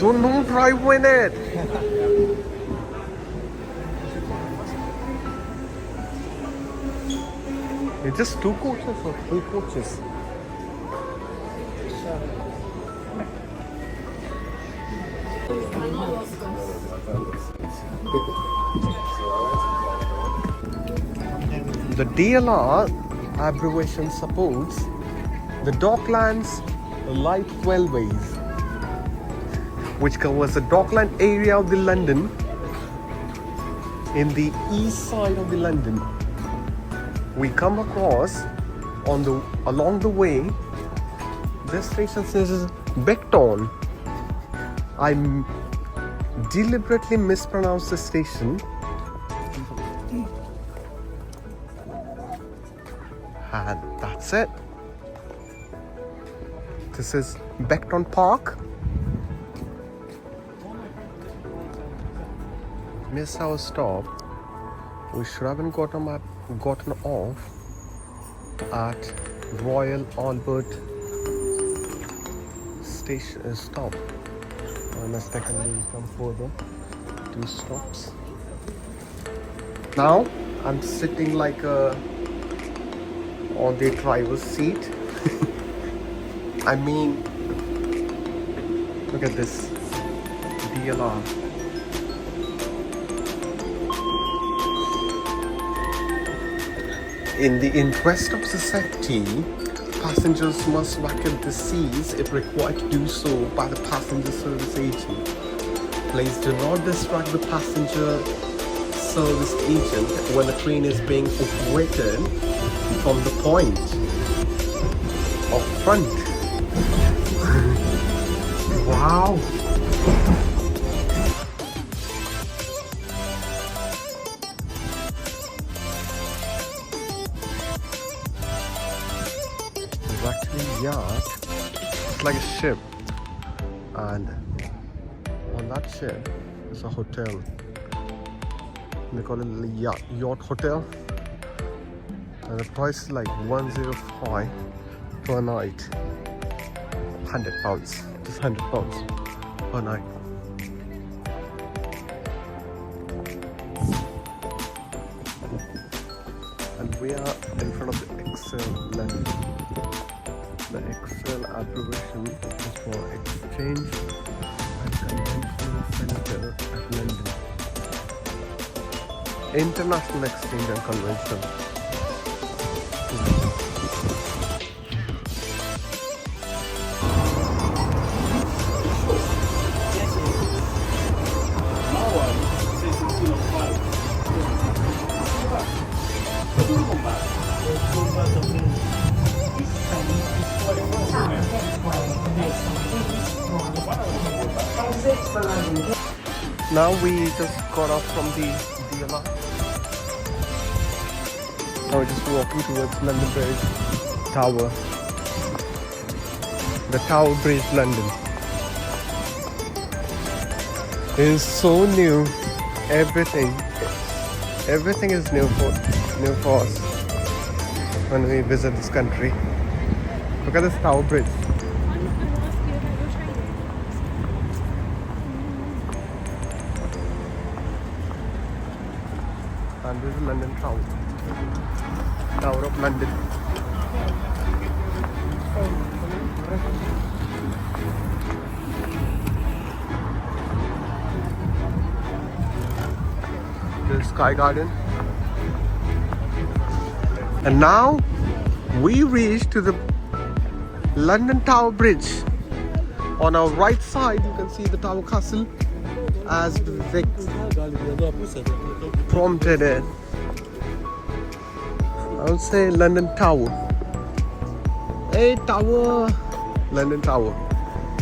Do not drive in it. It's just 2 coaches or 3 coaches. The DLR abbreviation supports the Docklands Light Railways, which covers the Dockland area of the London in the east side of the London. We come across along the way. This station says Beckton. I deliberately mispronounced the station. And that's it. This is Beckton Park. Missed our stop. We should haven't gotten off at Royal Albert station stop. Unmistakably come further 2 stops. Now I'm sitting like on the driver's seat. I mean, look at this DLR. In the interest of society, passengers must vacate the seats if required to do so by the passenger service agent. Please do not distract the passenger service agent when the train is being operated from the point of front. Wow! It's actually a yacht. It's like a ship, and on that ship is a hotel. They call it a Yacht Hotel, and the price is like 105 per night. £100, just £100 per night. And we are in front of the Excel London. The Excel abbreviation is for Exchange and Convention Centre at London. International Exchange and Convention. Now we just got off from the DLR. Now we're just walking towards London Bridge Tower. The Tower Bridge, London. It is so new. Everything is new for us when we visit this country. Look at this Tower Bridge. And this is London Tower. Tower of London. This is Sky Garden. And now we reach to the London Tower Bridge. On our right side you can see the Tower Castle as Vic prompted it. I would say London Tower. Hey Tower! London Tower.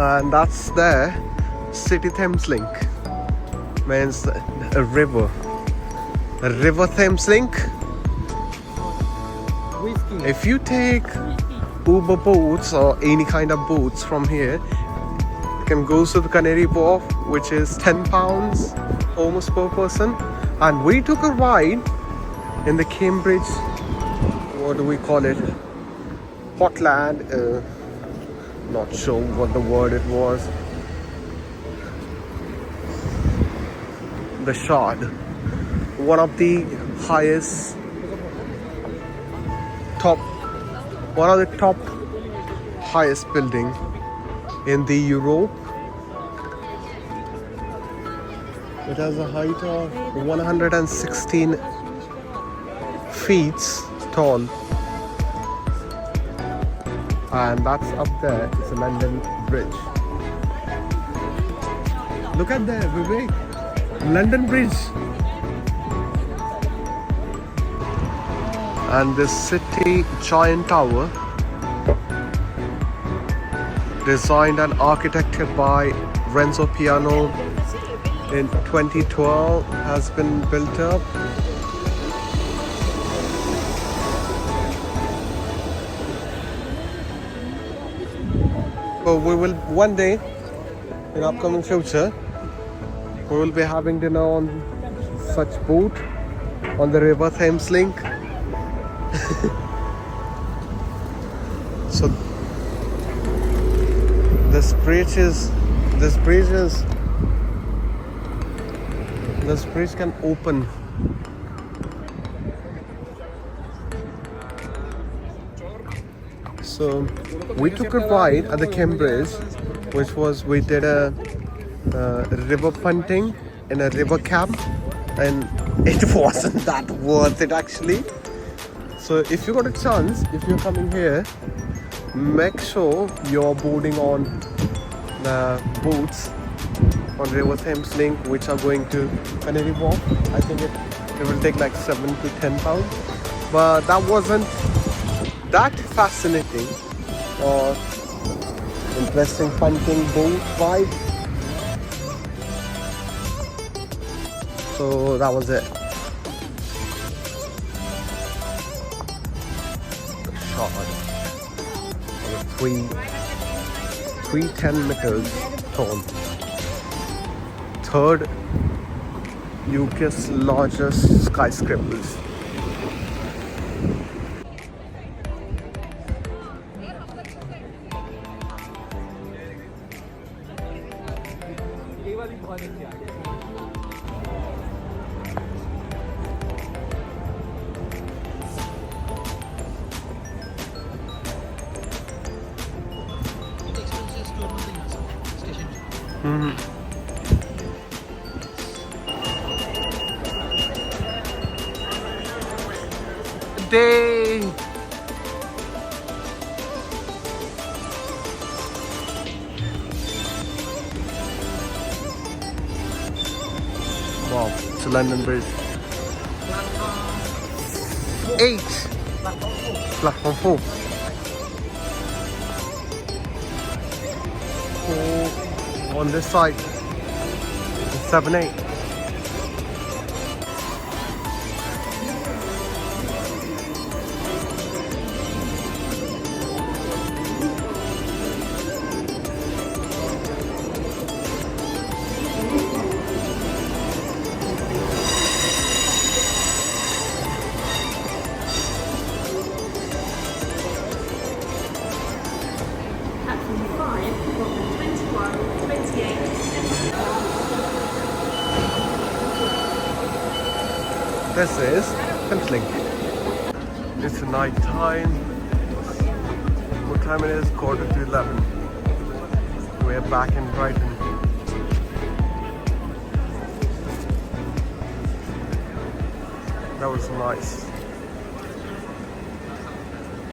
And that's there. City Thames Link. Means a river. A River Thames Link. If you take Uber boats or any kind of boats from here, you can go to the Canary Wharf, which is £10 almost per person. And we took a ride in the Cambridge, what do we call it? Portland, not sure what the word it was. the Shard, one of the highest, one of the top highest building in the Europe. It has a height of 116 feet tall, and that's up there. It's a London Bridge. Look at there, Vivek. London Bridge. And this city giant tower, designed and architected by Renzo Piano in 2012, has been built up. So we will one day, in upcoming future, we will be having dinner on such boat on the River Thames link. So this bridge can open. So we took a ride at the Cambridge, which was, we did a river punting in a river cab, and it wasn't that worth it actually. So if you got a chance, if you're coming here, make sure you're boarding on the boats on River Thames link, which are going to Canary Wharf. I think it will take like 7 to 10 pounds, but that wasn't that fascinating or interesting punting boat vibe. So that was it. The shot. 310 meters tall. Third UK's largest skyscrapers. Day. Wow, it's a London Bridge. 8. Platform 4. 4 on this side. 7, 8. This is Thameslink. It's night time. What time it is? 11:15. We're back in Brighton. That was nice.